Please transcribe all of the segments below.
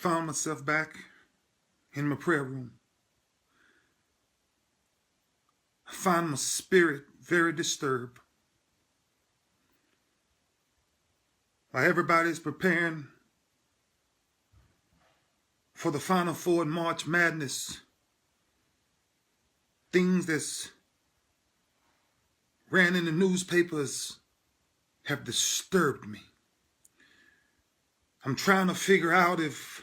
found myself back in my prayer room. I find my spirit very disturbed. While everybody's preparing for the Final Four in March Madness, things that's ran in the newspapers have disturbed me. I'm trying to figure out if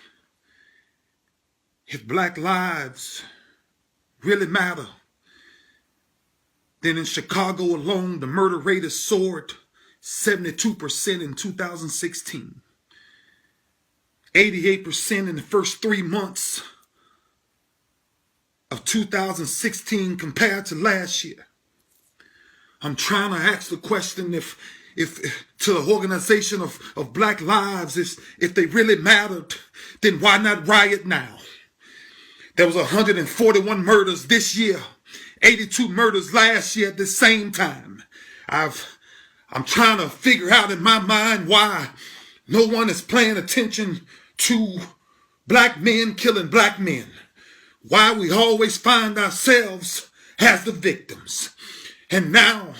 black lives really matter. Then in Chicago alone, the murder rate has soared 72% in 2016. 88% in the first 3 months of 2016 compared to last year. I'm trying to ask the question if to the organization of black lives, if they really mattered, then why not riot now? There was 141 murders this year, 82 murders last year at the same time. I'm trying to figure out in my mind why no one is paying attention to black men killing black men. Why we always find ourselves as the victims. And now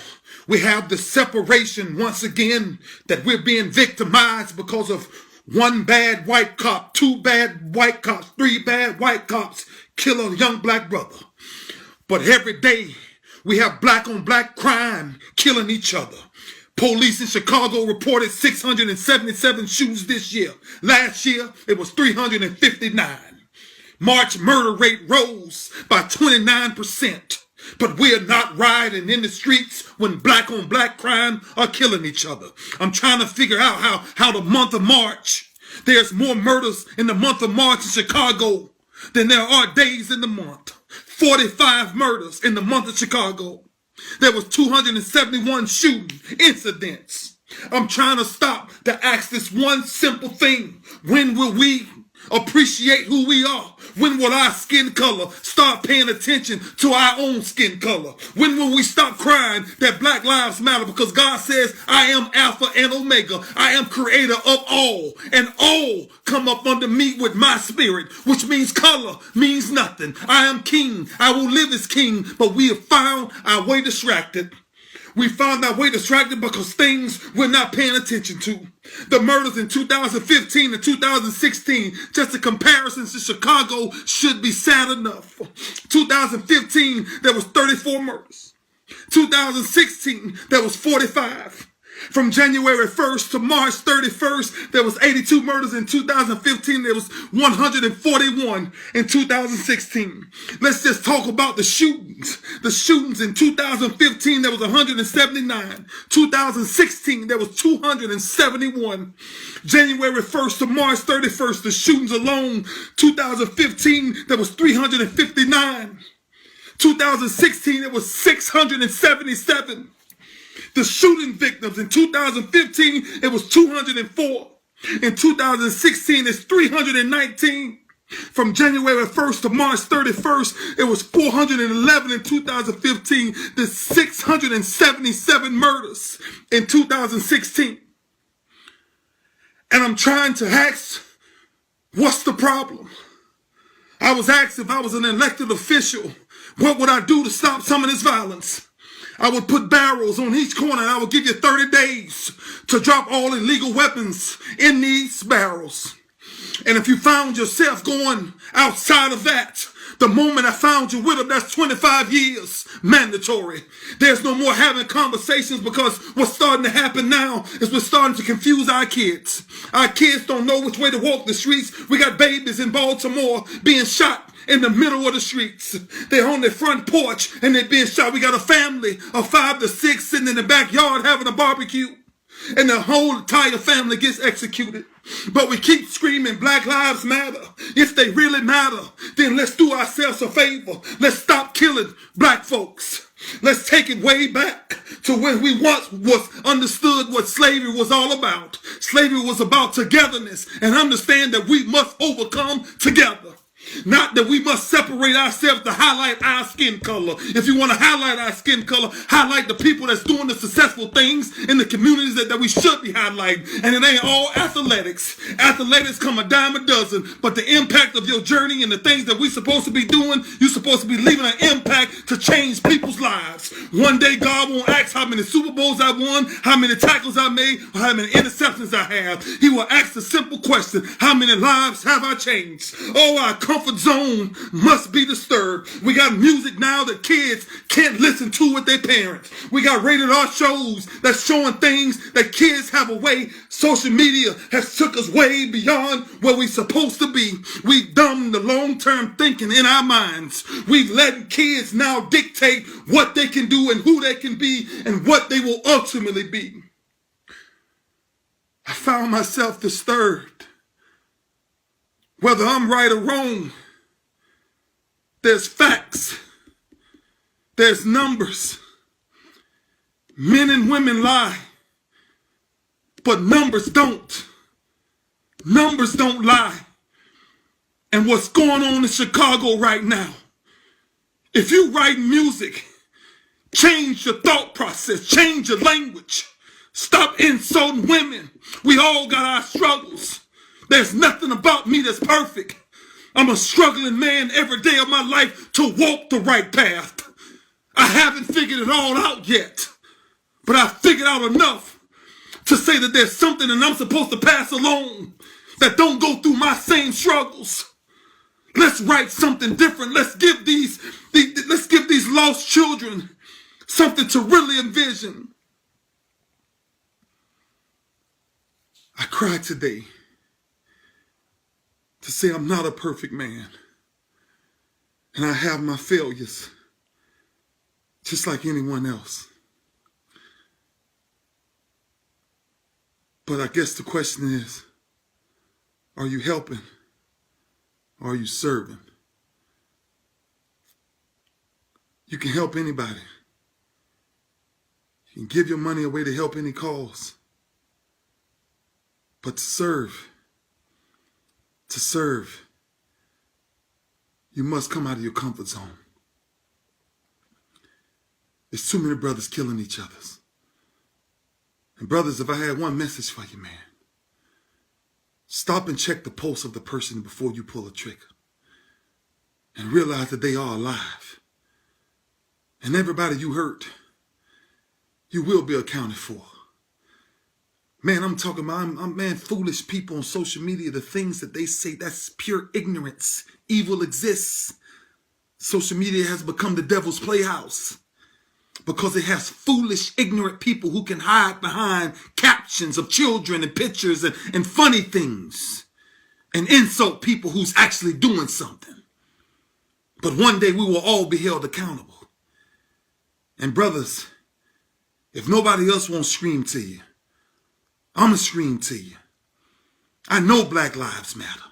we have the separation once again that we're being victimized because of one bad white cop, two bad white cops, three bad white cops kill a young black brother. But every day we have black on black crime killing each other. Police in Chicago reported 677 shootings this year. Last year it was 359. March murder rate rose by 29%. But we're not rioting in the streets when black on black crime are killing each other. I'm trying to figure out how the month of March, there's more murders in the month of March in Chicago than there are days in the month. 45 murders in the month of Chicago. There was 271 shooting incidents. I'm trying to stop to ask this one simple thing. When will we appreciate who we are? When will our skin color start paying attention to our own skin color? When will we stop crying that black lives matter? Because God says, I am Alpha and Omega. I am creator of all. And all come up under me with my spirit, which means color means nothing. I am king. I will live as king. But we have found our way distracted. We found our way distracted because things we're not paying attention to. The murders in 2015 and 2016, just a comparison to Chicago, should be sad enough. 2015, there was 34 murders. 2016, there was 45. From January 1st to March 31st, there was 82 murders. In 2015, there was 141 in 2016. Let's just talk about the shootings. The shootings in 2015, there was 179. 2016, there was 271. January 1st to March 31st, the shootings alone, 2015, there was 359. 2016, there was 677. The shooting victims in 2015, it was 204. In 2016, it's 319. From January 1st to March 31st, it was 411 in 2015. There's 677 murders in 2016. And I'm trying to ask, what's the problem? I was asked if I was an elected official, what would I do to stop some of this violence? I would put barrels on each corner and I would give you 30 days to drop all illegal weapons in these barrels. And if you found yourself going outside of that, the moment I found you with them, that's 25 years mandatory. There's no more having conversations because what's starting to happen now is we're starting to confuse our kids. Our kids don't know which way to walk the streets. We got babies in Baltimore being shot in the middle of the streets. They're on their front porch and they're being shot. We got a family of 5 to 6 sitting in the backyard having a barbecue. And the whole entire family gets executed. But we keep screaming Black Lives Matter. If they really matter, then let's do ourselves a favor. Let's stop killing black folks. Let's take it way back to when we once was understood what slavery was all about. Slavery was about togetherness and understand that we must overcome together. Not that we must separate ourselves to highlight our skin color. If you want to highlight our skin color, highlight the people that's doing the successful things in the communities that we should be highlighting. And it ain't all athletics. Athletics come a dime a dozen. But the impact of your journey and the things that we're supposed to be doing, you're supposed to be leaving an impact to change people's lives. One day God won't ask how many Super Bowls I won, how many tackles I made, or how many interceptions I have. He will ask the simple question, how many lives have I changed? Oh, our comfort zone must be disturbed. We got music now that kids can't listen to with their parents. We got rated R shows that's showing things that kids have a way. Social media has took us way beyond where we're supposed to be. We've dumbed the long-term thinking in our minds. We've let kids now dictate what they can do and who they can be and what they will ultimately be. I found myself disturbed. Whether I'm right or wrong, there's facts, there's numbers. Men and women lie, but numbers don't. Numbers don't lie. And what's going on in Chicago right now, if you write music, change your thought process, change your language. Stop insulting women. We all got our struggles. There's nothing about me that's perfect. I'm a struggling man every day of my life to walk the right path. I haven't figured it all out yet, but I figured out enough to say that there's something that I'm supposed to pass along that don't go through my same struggles. Let's write something different. Let's give these lost children something to really envision. I cried today to say I'm not a perfect man. And I have my failures, just like anyone else. But I guess the question is, are you helping? Or are you serving? You can help anybody. You can give your money away to help any cause. But to serve, you must come out of your comfort zone. There's too many brothers killing each other. And brothers, if I had one message for you, man, stop and check the pulse of the person before you pull a trigger. And realize that they are alive. And everybody you hurt, you will be accounted for. Man, I'm talking about, foolish people on social media, the things that they say, that's pure ignorance. Evil exists. Social media has become the devil's playhouse because it has foolish, ignorant people who can hide behind captions of children and pictures and funny things and insult people who's actually doing something. But one day we will all be held accountable. And brothers, if nobody else won't scream to you, I'm going to scream to you. I know Black Lives Matter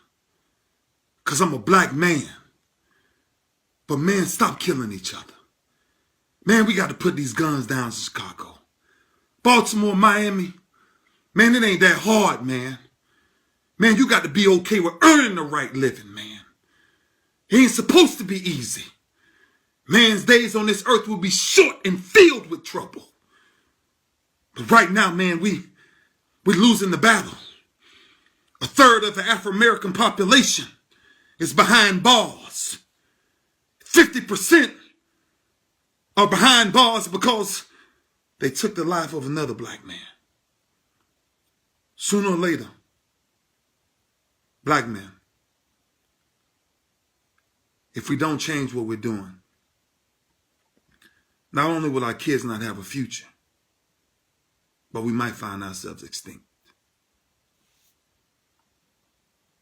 because I'm a black man. But man, stop killing each other. Man, we got to put these guns down in Chicago. Baltimore, Miami. Man, it ain't that hard, man. Man, you got to be okay with earning the right living, man. It ain't supposed to be easy. Man's days on this earth will be short and filled with trouble. But right now, man, we're losing the battle. A third of the Afro-American population is behind bars. 50% are behind bars because they took the life of another black man. Sooner or later, black men, if we don't change what we're doing, not only will our kids not have a future, but we might find ourselves extinct.